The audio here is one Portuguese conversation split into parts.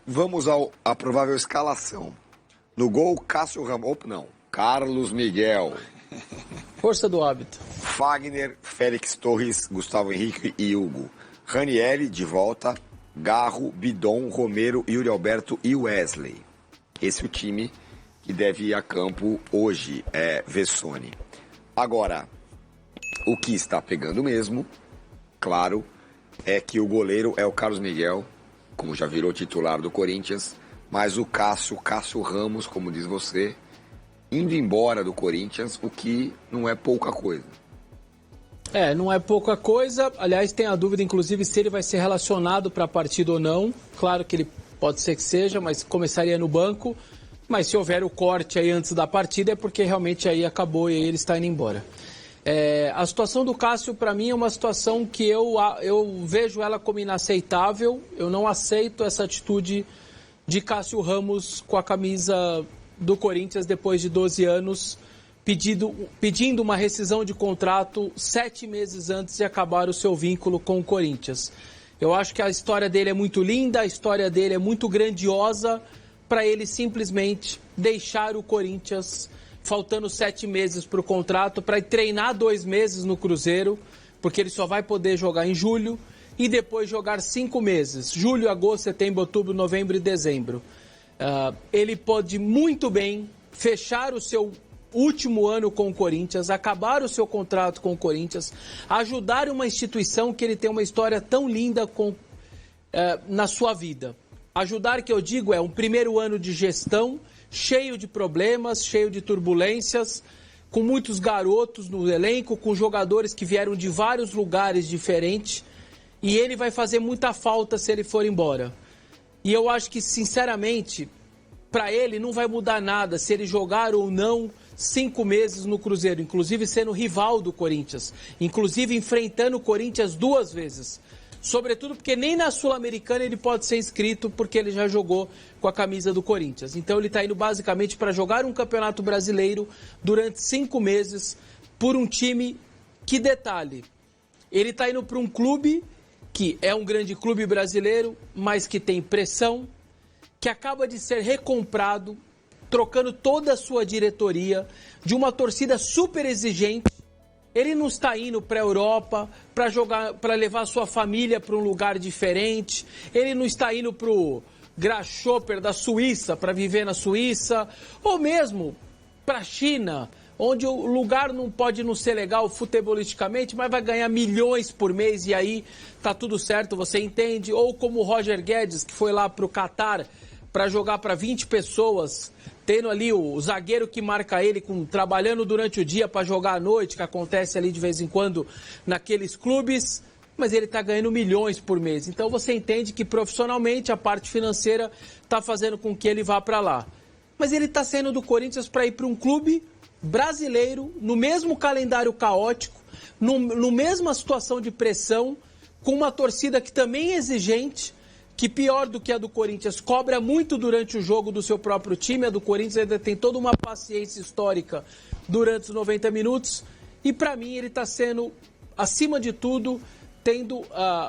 vamos à provável escalação. No gol, Cássio Ramos. Não, Carlos Miguel. Força do hábito. Fagner, Félix Torres, Gustavo Henrique e Hugo. Ranieri, de volta. Garro, Bidon, Romero, Yuri Alberto e Wesley. Esse é o time que deve ir a campo hoje, Vessone. Agora, o que está pegando mesmo, claro, é que o goleiro é o Carlos Miguel, como já virou titular do Corinthians, mas o Cássio Ramos, como diz você, indo embora do Corinthians, o que não é pouca coisa. Não é pouca coisa. Aliás, tem a dúvida, inclusive, se ele vai ser relacionado para a partida ou não. Claro que ele pode ser que seja, mas começaria no banco. Mas se houver o corte aí antes da partida, é porque realmente aí acabou e ele está indo embora. A situação do Cássio, para mim, é uma situação que eu vejo ela como inaceitável. Eu não aceito essa atitude de Cássio Ramos com a camisa do Corinthians depois de 12 anos, pedindo uma rescisão de contrato 7 meses antes de acabar o seu vínculo com o Corinthians. Eu acho que a história dele é muito linda, a história dele é muito grandiosa para ele simplesmente deixar o Corinthians faltando 7 meses para o contrato, para treinar 2 meses no Cruzeiro, porque ele só vai poder jogar em julho, e depois jogar 5 meses, julho, agosto, setembro, outubro, novembro e dezembro. Ele pode muito bem fechar o seu último ano com o Corinthians, acabar o seu contrato com o Corinthians, ajudar uma instituição que ele tem uma história tão linda na sua vida. Ajudar, que eu digo, é um primeiro ano de gestão, cheio de problemas, cheio de turbulências, com muitos garotos no elenco, com jogadores que vieram de vários lugares diferentes, e ele vai fazer muita falta se ele for embora. E eu acho que, sinceramente, para ele não vai mudar nada se ele jogar ou não 5 meses no Cruzeiro, inclusive sendo rival do Corinthians, inclusive enfrentando o Corinthians 2 vezes. Sobretudo porque nem na Sul-Americana ele pode ser inscrito, porque ele já jogou com a camisa do Corinthians. Então ele está indo basicamente para jogar um campeonato brasileiro durante 5 meses por um time que, detalhe, ele está indo para um clube que é um grande clube brasileiro, mas que tem pressão, que acaba de ser recomprado, trocando toda a sua diretoria, de uma torcida super exigente. Ele não está indo para a Europa para jogar, para levar sua família para um lugar diferente. Ele não está indo para o Grasshopper da Suíça para viver na Suíça, ou mesmo para a China, onde o lugar não pode não ser legal futebolisticamente, mas vai ganhar milhões por mês e aí tá tudo certo, você entende? Ou como o Roger Guedes, que foi lá para o Catar para jogar para 20 pessoas, tendo ali o zagueiro que marca ele, trabalhando durante o dia para jogar à noite, que acontece ali de vez em quando naqueles clubes, mas ele está ganhando milhões por mês. Então você entende que profissionalmente a parte financeira está fazendo com que ele vá para lá. Mas ele está saindo do Corinthians para ir para um clube brasileiro, no mesmo calendário caótico, no mesma situação de pressão, com uma torcida que também é exigente, que pior do que a do Corinthians, cobra muito durante o jogo do seu próprio time. A do Corinthians ainda tem toda uma paciência histórica durante os 90 minutos. E para mim ele está sendo, acima de tudo,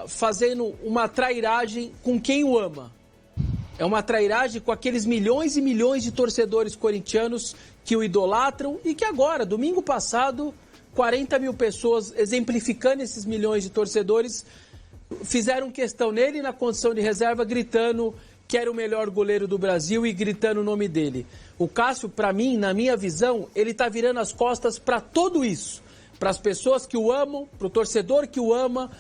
fazendo uma trairagem com quem o ama. É uma trairagem com aqueles milhões e milhões de torcedores corintianos que o idolatram e que agora, domingo passado, 40 mil pessoas, exemplificando esses milhões de torcedores, fizeram questão nele na condição de reserva, gritando que era o melhor goleiro do Brasil e gritando o nome dele. O Cássio, para mim, na minha visão, ele está virando as costas para tudo isso. Para as pessoas que o amam, para o torcedor que o ama,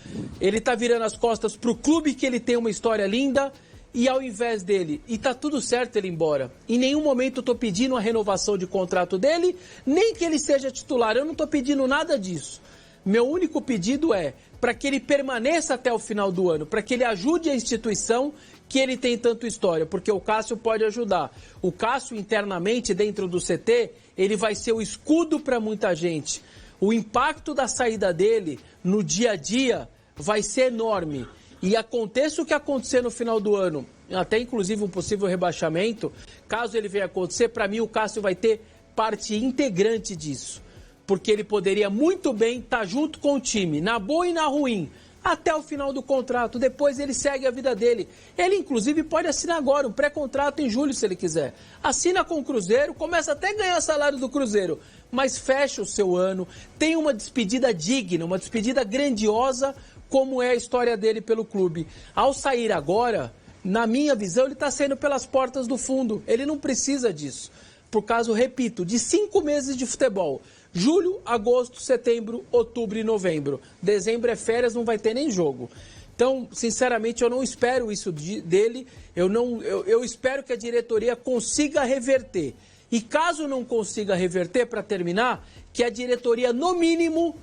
ele está virando as costas para o clube que ele tem uma história linda. E ao invés dele, e tá tudo certo ele ir embora, em nenhum momento eu tô pedindo a renovação de contrato dele, nem que ele seja titular, eu não tô pedindo nada disso. Meu único pedido é para que ele permaneça até o final do ano, para que ele ajude a instituição que ele tem tanto história, porque o Cássio pode ajudar. O Cássio internamente dentro do CT, ele vai ser o escudo para muita gente. O impacto da saída dele no dia a dia vai ser enorme. E aconteça o que acontecer no final do ano, até inclusive um possível rebaixamento, caso ele venha acontecer, para mim o Cássio vai ter parte integrante disso. Porque ele poderia muito bem estar junto com o time, na boa e na ruim, até o final do contrato. Depois ele segue a vida dele. Ele, inclusive, pode assinar agora um pré-contrato em julho, se ele quiser. Assina com o Cruzeiro, começa até a ganhar salário do Cruzeiro, mas fecha o seu ano, tem uma despedida digna, uma despedida grandiosa, como é a história dele pelo clube. Ao sair agora, na minha visão, ele está saindo pelas portas do fundo. Ele não precisa disso. Por causa, repito, de 5 meses de futebol. Julho, agosto, setembro, outubro e novembro. Dezembro é férias, não vai ter nem jogo. Então, sinceramente, eu não espero isso dele. Eu espero que a diretoria consiga reverter. E caso não consiga reverter, para terminar, que a diretoria, no mínimo,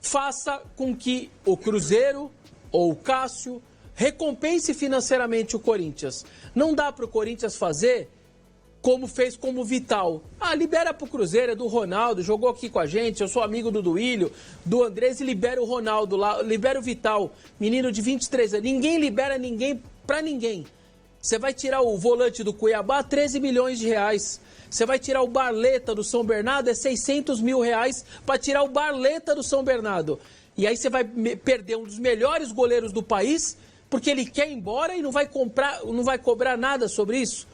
faça com que o Cruzeiro ou o Cássio recompense financeiramente o Corinthians. Não dá para o Corinthians fazer como fez como Vital. Libera pro Cruzeiro, é do Ronaldo, jogou aqui com a gente, eu sou amigo do Duílio, do Andrés, e libera o Ronaldo lá, libera o Vital, menino de 23 anos. Ninguém libera ninguém pra ninguém. Você vai tirar o volante do Cuiabá, 13 milhões de reais. Você vai tirar o Barleta do São Bernardo, é 600 mil reais para tirar o Barleta do São Bernardo. E aí você vai perder um dos melhores goleiros do país, porque ele quer ir embora e não vai cobrar nada sobre isso.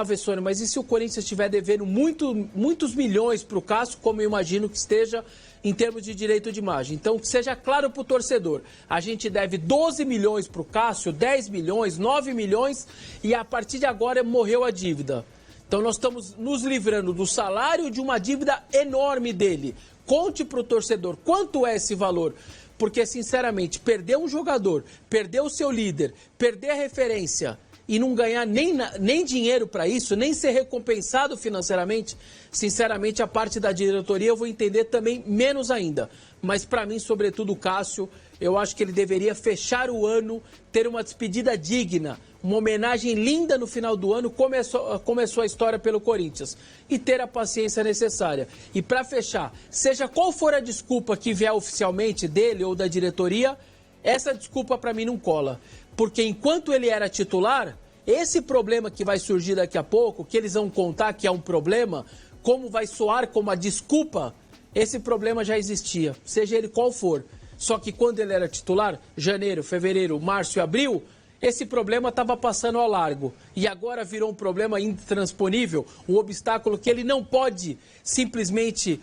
Vessone, mas e se o Corinthians estiver devendo muitos milhões para o Cássio, como eu imagino que esteja em termos de direito de imagem? Então, que seja claro para o torcedor, a gente deve 12 milhões para o Cássio, 10 milhões, 9 milhões, e a partir de agora morreu a dívida. Então, nós estamos nos livrando do salário de uma dívida enorme dele. Conte para o torcedor quanto é esse valor. Porque, sinceramente, perder um jogador, perder o seu líder, perder a referência e não ganhar nem dinheiro para isso, nem ser recompensado financeiramente, sinceramente, a parte da diretoria eu vou entender também menos ainda. Mas para mim, sobretudo o Cássio, eu acho que ele deveria fechar o ano, ter uma despedida digna, uma homenagem linda no final do ano, começou a história pelo Corinthians, e ter a paciência necessária. E para fechar, seja qual for a desculpa que vier oficialmente dele ou da diretoria, essa desculpa para mim não cola. Porque enquanto ele era titular, esse problema que vai surgir daqui a pouco, que eles vão contar que é um problema, como vai soar como a desculpa, esse problema já existia, seja ele qual for. Só que quando ele era titular, janeiro, fevereiro, março e abril, esse problema estava passando ao largo. E agora virou um problema intransponível, um obstáculo que ele não pode simplesmente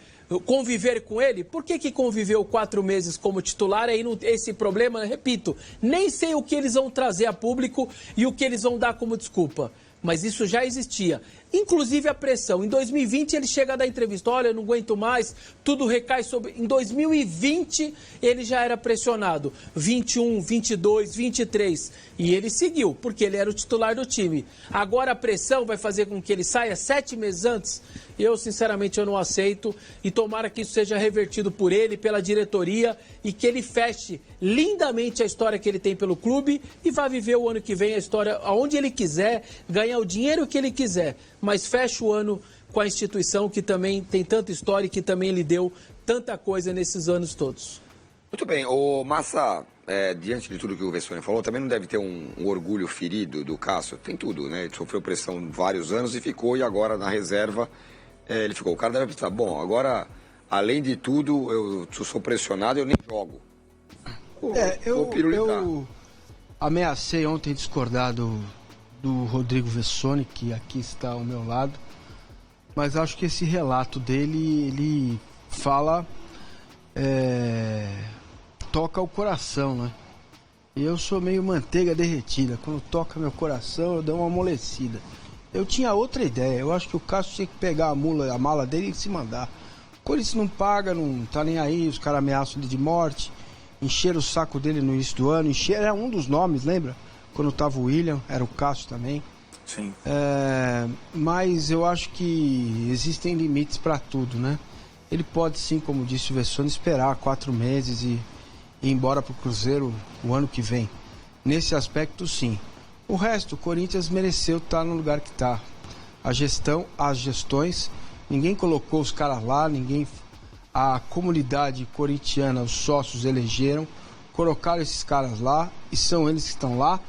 conviver com ele. Por que conviveu 4 meses como titular? Aí esse problema, repito, nem sei o que eles vão trazer a público e o que eles vão dar como desculpa. Mas isso já existia. Inclusive a pressão. Em 2020 ele chega a dar entrevista, olha, eu não aguento mais, tudo recai sobre... Em 2020 ele já era pressionado. 21, 22, 23. E ele seguiu, porque ele era o titular do time. Agora a pressão vai fazer com que ele saia 7 meses antes? Eu, sinceramente, eu não aceito. E tomara que isso seja revertido por ele, pela diretoria, e que ele feche lindamente a história que ele tem pelo clube e vá viver o ano que vem a história aonde ele quiser, ganhar o dinheiro que ele quiser. Mas fecha o ano com a instituição que também tem tanta história e que também lhe deu tanta coisa nesses anos todos. Muito bem. O Massa, diante de tudo que o Vessone falou, também não deve ter um orgulho ferido do Cássio. Tem tudo, né? Ele sofreu pressão vários anos e ficou, e agora na reserva ele ficou. O cara deve pensar, bom, agora, além de tudo, eu sou pressionado e eu nem jogo. Eu ameacei ontem discordar do Rodrigo Vessone, que aqui está ao meu lado, mas acho que esse relato dele, ele fala, toca o coração, né? E eu sou meio manteiga derretida, quando toca meu coração eu dou uma amolecida. Eu tinha outra ideia, eu acho que o Cássio tinha que pegar a mala dele e se mandar. O Corinthians não paga, não tá nem aí, os caras ameaçam ele de morte, encheram o saco dele no início do ano, era um dos nomes, lembra? Quando tava o William, era o Cássio também. Sim. Mas eu acho que existem limites para tudo, né? Ele pode sim, como disse o Vessone, esperar 4 meses e ir embora pro Cruzeiro o ano que vem. Nesse aspecto, sim. O resto, o Corinthians mereceu estar no lugar que está. A gestão, as gestões, ninguém colocou os caras lá, a comunidade corintiana, os sócios elegeram, colocaram esses caras lá e são eles que estão lá.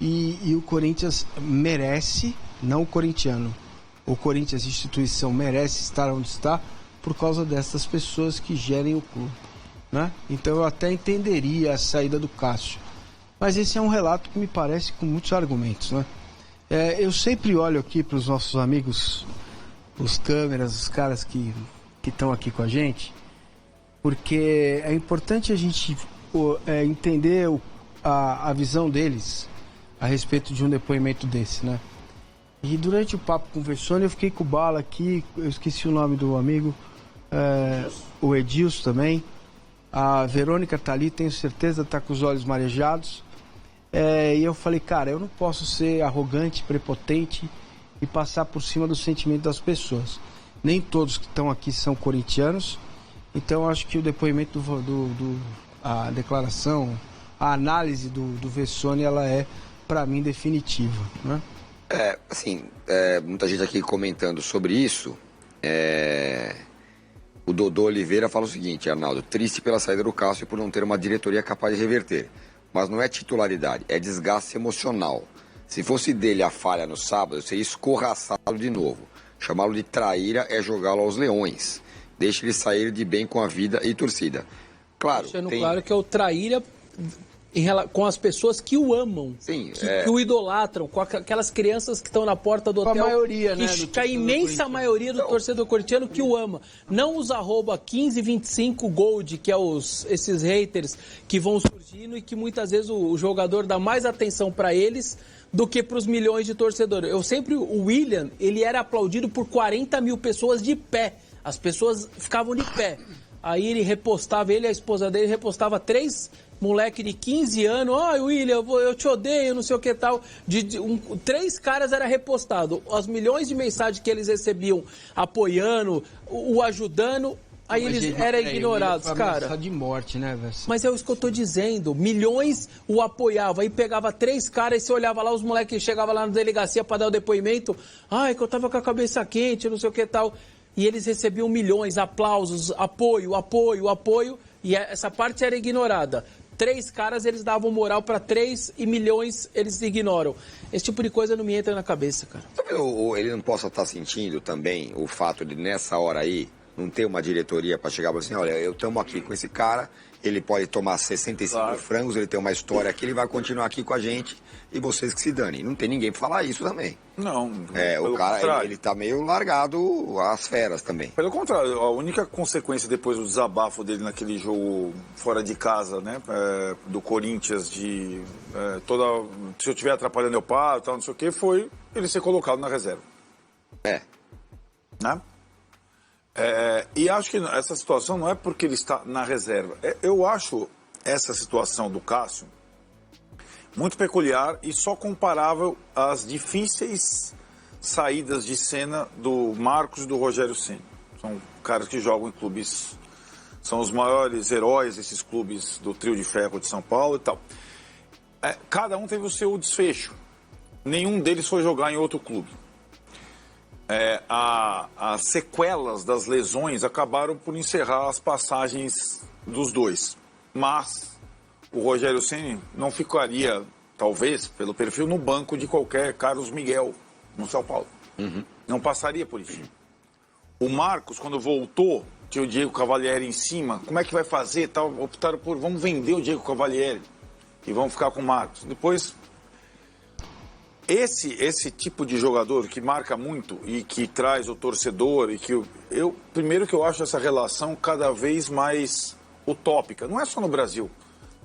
E o Corinthians merece, não o corintiano, o Corinthians, instituição, merece estar onde está por causa dessas pessoas que gerem o clube. né? Então eu até entenderia a saída do Cássio. Mas esse é um relato que me parece com muitos argumentos, né? Eu sempre olho aqui para os nossos amigos, os câmeras, os caras que estão aqui com a gente, porque é importante a gente entender a visão deles a respeito de um depoimento desse, né? E durante o papo com o Vessone, eu fiquei com o Bala aqui, eu esqueci o nome do amigo, o Edilson também, a Verônica tá ali, tenho certeza, tá com os olhos marejados. E eu falei, cara, eu não posso ser arrogante, prepotente e passar por cima do sentimento das pessoas. Nem todos que estão aqui são corintianos, então acho que o depoimento a declaração, a análise do Vessone, ela é, para mim, definitiva, né? Muita gente aqui comentando sobre isso. O Dodô Oliveira fala o seguinte: Arnaldo, triste pela saída do Cássio por não ter uma diretoria capaz de reverter. Mas não é titularidade, é desgaste emocional. Se fosse dele a falha no sábado, seria escorraçado de novo. Chamá-lo de traíra é jogá-lo aos leões. Deixe ele sair de bem com a vida e torcida. Claro, deixando claro que é o traíra com as pessoas que o amam, que o idolatram, com aquelas crianças que estão na porta do hotel, com a maioria, né, a imensa maioria do torcedor corintiano que o ama. Não os @1525gold, que é esses haters que vão surgindo e que muitas vezes o jogador dá mais atenção para eles do que para os milhões de torcedores. O William, ele era aplaudido por 40 mil pessoas de pé. As pessoas ficavam de pé. Aí ele repostava, ele e a esposa dele repostava 3 moleque de 15 anos, William, eu te odeio, não sei o que tal. 3 caras era repostado. Os milhões de mensagens que eles recebiam apoiando, o ajudando, aí eles eram ignorados, cara. De morte, né, velho? Mas é isso que eu tô dizendo. Milhões o apoiavam. Aí pegava 3 caras e você olhava lá, os moleques chegavam lá na delegacia para dar o depoimento. Que eu tava com a cabeça quente, não sei o que tal. E eles recebiam milhões, aplausos, apoio. E essa parte era ignorada. 3 caras, eles davam moral para 3 e milhões eles ignoram. Esse tipo de coisa não me entra na cabeça, cara. Ele não possa estar sentindo também o fato de, nessa hora aí, não ter uma diretoria para chegar e falar assim, olha, eu estamos aqui com esse cara, ele pode tomar 65 frangos, ele tem uma história aqui, ele vai continuar aqui com a gente e vocês que se danem. Não tem ninguém para falar isso também. Não. O cara, ele tá meio largado às feras também. Pelo contrário, a única consequência depois do desabafo dele naquele jogo fora de casa, né, do Corinthians, se eu estiver atrapalhando eu paro, tal, não sei o que, foi ele ser colocado na reserva. Né? E acho que essa situação não é porque ele está na reserva. Eu acho essa situação do Cássio muito peculiar e só comparável às difíceis saídas de cena do Marcos e do Rogério Ceni. São caras que jogam em clubes, são os maiores heróis desses clubes do trio de ferro de São Paulo e tal. Cada um teve o seu desfecho. Nenhum deles foi jogar em outro clube. As sequelas das lesões acabaram por encerrar as passagens dos dois. Mas o Rogério Ceni não ficaria, talvez, pelo perfil, no banco de qualquer Carlos Miguel no São Paulo. Não passaria por isso. O Marcos, quando voltou, tinha o Diego Cavalieri em cima. Como é que vai fazer? Optaram por, vamos vender o Diego Cavalieri e vamos ficar com o Marcos. Depois, esse tipo de jogador que marca muito e que traz o torcedor e que primeiro que eu acho essa relação cada vez mais utópica. Não é só no Brasil.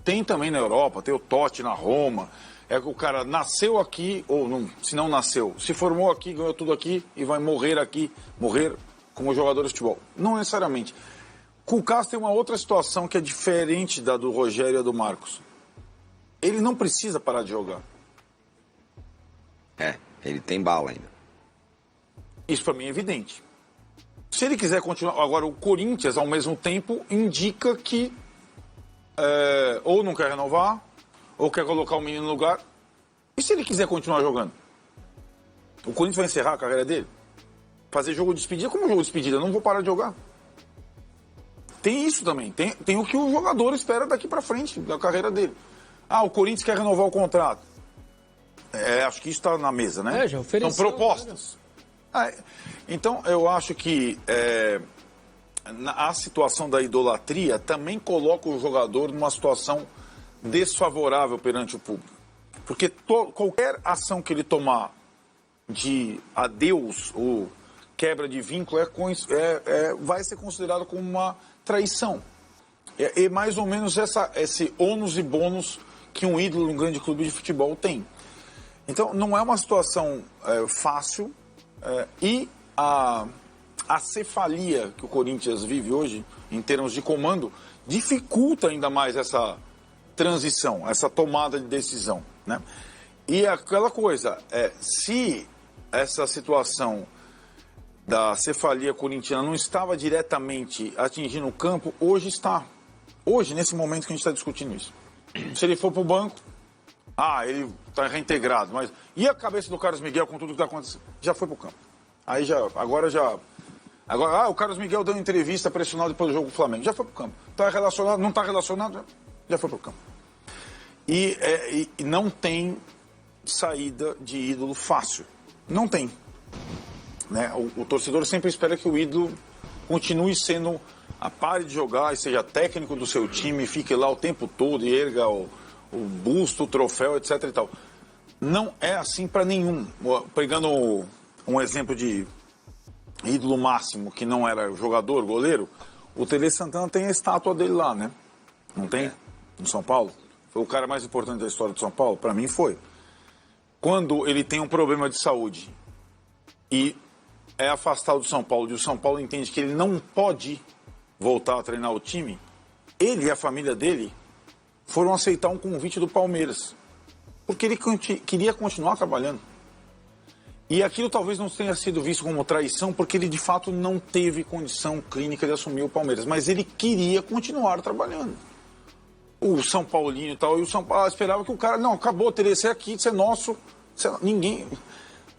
Tem também na Europa, tem o Totti na Roma. É que o cara nasceu aqui, ou não, se não nasceu, se formou aqui, ganhou tudo aqui e vai morrer aqui, morrer como jogador de futebol. Não necessariamente. Com o Cássio tem uma outra situação que é diferente da do Rogério e do Marcos. Ele não precisa parar de jogar. Ele tem bala ainda. Isso para mim é evidente. Se ele quiser continuar... Agora, o Corinthians, ao mesmo tempo, indica que ou não quer renovar, ou quer colocar o menino no lugar. E se ele quiser continuar jogando? O Corinthians vai encerrar a carreira dele? Fazer jogo de despedida? Como jogo de despedida? Eu não vou parar de jogar. Tem isso também. Tem o que o jogador espera daqui para frente, da carreira dele. O Corinthians quer renovar o contrato. Acho que isso está na mesa, né? Já ofereceu. São propostas. Então, eu acho que a situação da idolatria também coloca o jogador numa situação desfavorável perante o público. Porque qualquer ação que ele tomar de adeus ou quebra de vínculo vai ser considerado como uma traição. É mais ou menos esse ônus e bônus que um ídolo de um grande clube de futebol tem. Então, não é uma situação fácil e a cefalia que o Corinthians vive hoje, em termos de comando, dificulta ainda mais essa transição, essa tomada de decisão, né? E aquela coisa, se essa situação da cefalia corintiana não estava diretamente atingindo o campo, hoje está. Hoje, nesse momento que a gente está discutindo isso. Se ele for para o banco, ele está reintegrado, mas e a cabeça do Carlos Miguel com tudo que está acontecendo? Já foi para o campo. Agora, o Carlos Miguel deu entrevista pressionado depois do jogo do Flamengo. Já foi para o campo. Está relacionado, não está relacionado? Já foi para o campo. E não tem saída de ídolo fácil. Não tem. Né? O torcedor sempre espera que o ídolo continue sendo a pare de jogar e seja técnico do seu time, fique lá o tempo todo e erga o busto, o troféu, etc. e tal. Não é assim para nenhum. Pegando um exemplo de ídolo máximo que não era jogador, goleiro, o Tele Santana tem a estátua dele lá, né? Não tem? No São Paulo. Foi o cara mais importante da história do São Paulo? Para mim foi. Quando ele tem um problema de saúde e é afastado do São Paulo e o São Paulo entende que ele não pode voltar a treinar o time, ele e a família dele foram aceitar um convite do Palmeiras, porque ele queria continuar trabalhando. E aquilo talvez não tenha sido visto como traição, porque ele de fato não teve condição clínica de assumir o Palmeiras, mas ele queria continuar trabalhando. O São Paulino e tal, e o São Paulo esperava que o cara, não, acabou, teria que ser aqui, ser nosso, ninguém,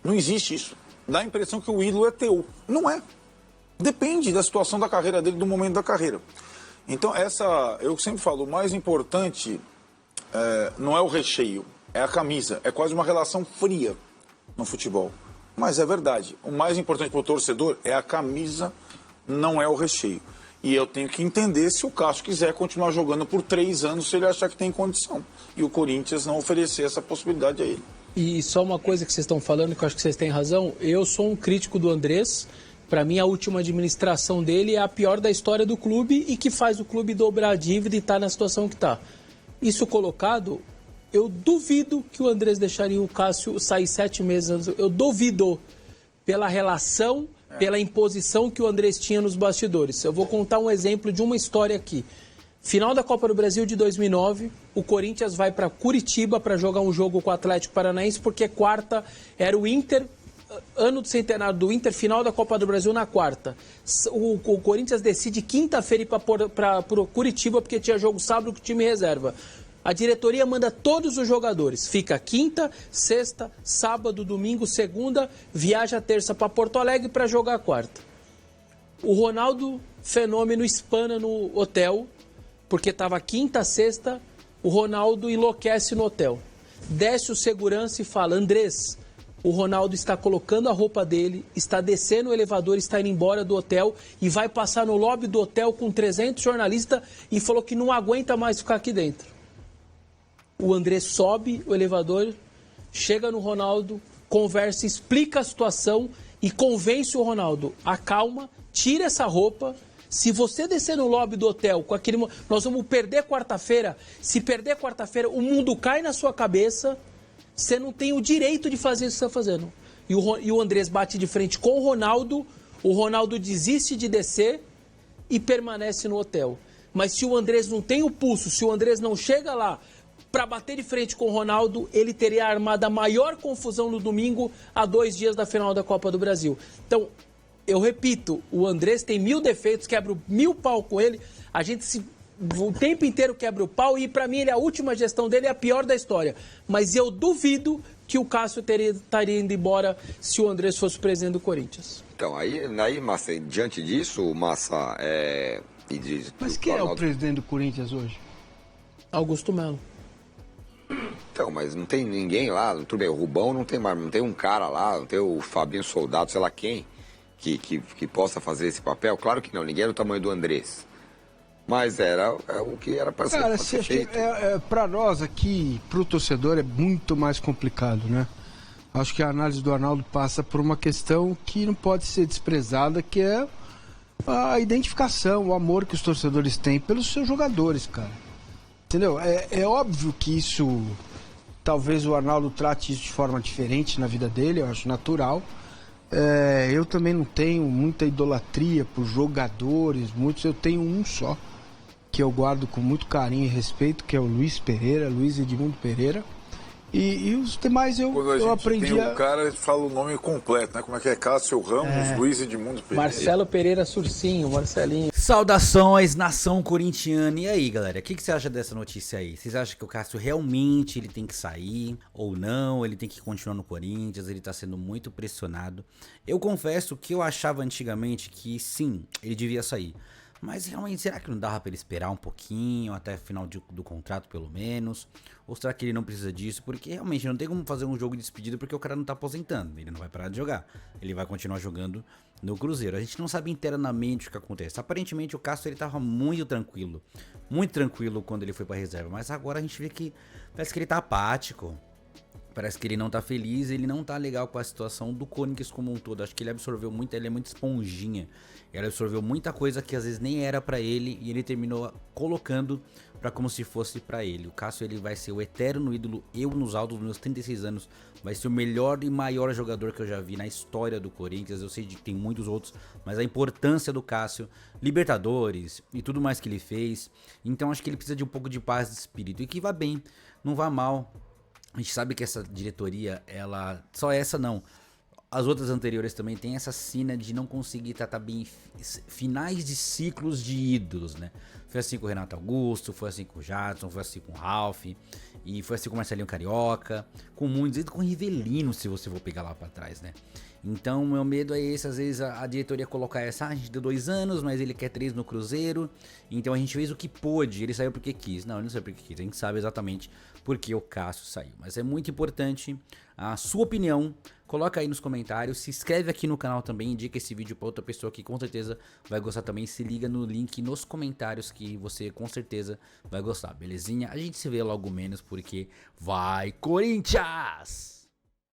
não existe isso. Dá a impressão que o ídolo é teu. Não é. Depende da situação da carreira dele, do momento da carreira. Então, eu sempre falo, o mais importante não é o recheio, é a camisa. É quase uma relação fria no futebol. Mas é verdade. O mais importante para o torcedor é a camisa, não é o recheio. E eu tenho que entender se o Cássio quiser continuar jogando por 3 anos, se ele achar que tem condição. E o Corinthians não oferecer essa possibilidade a ele. E só uma coisa que vocês estão falando, que eu acho que vocês têm razão, eu sou um crítico do Andrés. Para mim, a última administração dele é a pior da história do clube e que faz o clube dobrar a dívida e estar na situação que está. Isso colocado, eu duvido que o Andrés deixaria o Cássio sair 7 meses antes. Eu duvido pela relação, pela imposição que o Andrés tinha nos bastidores. Eu vou contar um exemplo de uma história aqui. Final da Copa do Brasil de 2009, o Corinthians vai para Curitiba para jogar um jogo com o Atlético Paranaense, porque quarta era o Inter, ano do centenário do Inter, final da Copa do Brasil na quarta. O Corinthians decide quinta-feira ir para Curitiba, porque tinha jogo sábado com o time reserva. A diretoria manda todos os jogadores. Fica quinta, sexta, sábado, domingo, segunda, viaja terça para Porto Alegre para jogar quarta. O Ronaldo Fenômeno espana no hotel, porque estava quinta, sexta, o Ronaldo enlouquece no hotel. Desce o segurança e fala, Andrés, o Ronaldo está colocando a roupa dele, está descendo o elevador, está indo embora do hotel e vai passar no lobby do hotel com 300 jornalistas e falou que não aguenta mais ficar aqui dentro. O Andrés sobe o elevador, chega no Ronaldo, conversa, explica a situação e convence o Ronaldo. Acalma, tira essa roupa. Se você descer no lobby do hotel com aquele... Nós vamos perder quarta-feira. Se perder quarta-feira, o mundo cai na sua cabeça. Você não tem o direito de fazer isso que você está fazendo. E o Andrés bate de frente com o Ronaldo desiste de descer e permanece no hotel. Mas se o Andrés não tem o pulso, se o Andrés não chega lá para bater de frente com o Ronaldo, ele teria armado a maior confusão no domingo, a 2 dias da final da Copa do Brasil. Então, eu repito, o Andrés tem 1000 defeitos, quebra 1000 pau com ele, a gente o tempo inteiro quebra o pau e para mim a última gestão dele é a pior da história. Mas eu duvido que o Cássio estaria indo embora se o Andrés fosse o presidente do Corinthians. Então, aí Massa, diante disso, Massa... Mas quem é o presidente do Corinthians hoje? Augusto Melo. Então, mas não tem ninguém lá, tudo bem, o Rubão não tem mais, não tem um cara lá, não tem o Fabinho Soldado, sei lá quem. que possa fazer esse papel? Claro que não, ninguém é do tamanho do Andrés. Mas era o que era para ser, feito. Para nós aqui, para o torcedor, é muito mais complicado, né? Acho que a análise do Arnaldo passa por uma questão que não pode ser desprezada, que é a identificação, o amor que os torcedores têm pelos seus jogadores, cara. Entendeu? É óbvio que isso, talvez o Arnaldo trate isso de forma diferente na vida dele, eu acho natural. Eu também não tenho muita idolatria por jogadores, muitos, eu tenho um só, que eu guardo com muito carinho e respeito, que é o Luiz Edmundo Pereira. E os demais eu aprendi tem o cara fala o nome completo, né? Como é que é? Cássio Ramos, Luiz Edmundo Pereira. Marcelo Pereira Sursinho, Marcelinho. Saudações, nação corintiana. E aí, galera, o que você acha dessa notícia aí? Vocês acham que o Cássio realmente ele tem que sair ou não? Ele tem que continuar no Corinthians? Ele tá sendo muito pressionado. Eu confesso que eu achava antigamente que sim, ele devia sair. Mas realmente, será que não dava pra ele esperar um pouquinho, até o final do contrato pelo menos? Ou será que ele não precisa disso? Porque realmente não tem como fazer um jogo de despedida porque o cara não tá aposentando, ele não vai parar de jogar. Ele vai continuar jogando no Cruzeiro. A gente não sabe internamente o que acontece. Aparentemente o Cássio ele tava muito tranquilo quando ele foi pra reserva. Mas agora a gente vê que parece que ele tá apático. Parece que ele não tá feliz, ele não tá legal com a situação do Corinthians como um todo. Acho que ele absorveu muito, ele é muito esponjinha. Ele absorveu muita coisa que às vezes nem era pra ele e ele terminou colocando pra como se fosse pra ele. O Cássio ele vai ser o eterno ídolo. Eu nos altos dos meus 36 anos vai ser o melhor e maior jogador que eu já vi na história do Corinthians. Eu sei que tem muitos outros, mas a importância do Cássio, Libertadores e tudo mais que ele fez. Então acho que ele precisa de um pouco de paz de espírito e que vá bem, não vá mal. A gente sabe que essa diretoria, ela... Só essa não. As outras anteriores também tem essa sina de não conseguir tratar bem finais de ciclos de ídolos, né? Foi assim com o Renato Augusto, foi assim com o Jadson, foi assim com o Ralf, e foi assim com o Marcelinho Carioca, com muitos, e com o Rivelino, se você for pegar lá pra trás, né? Então, meu medo é esse, às vezes a diretoria colocar essa, a gente deu 2 anos, mas ele quer 3 no Cruzeiro, então a gente fez o que pôde, ele saiu porque quis. Não, ele não saiu porque quis, a gente sabe exatamente porque o Cássio saiu. Mas é muito importante a sua opinião, coloca aí nos comentários, se inscreve aqui no canal também, indica esse vídeo pra outra pessoa que com certeza vai gostar também, se liga no link nos comentários que você com certeza vai gostar, belezinha? A gente se vê logo menos porque vai Corinthians!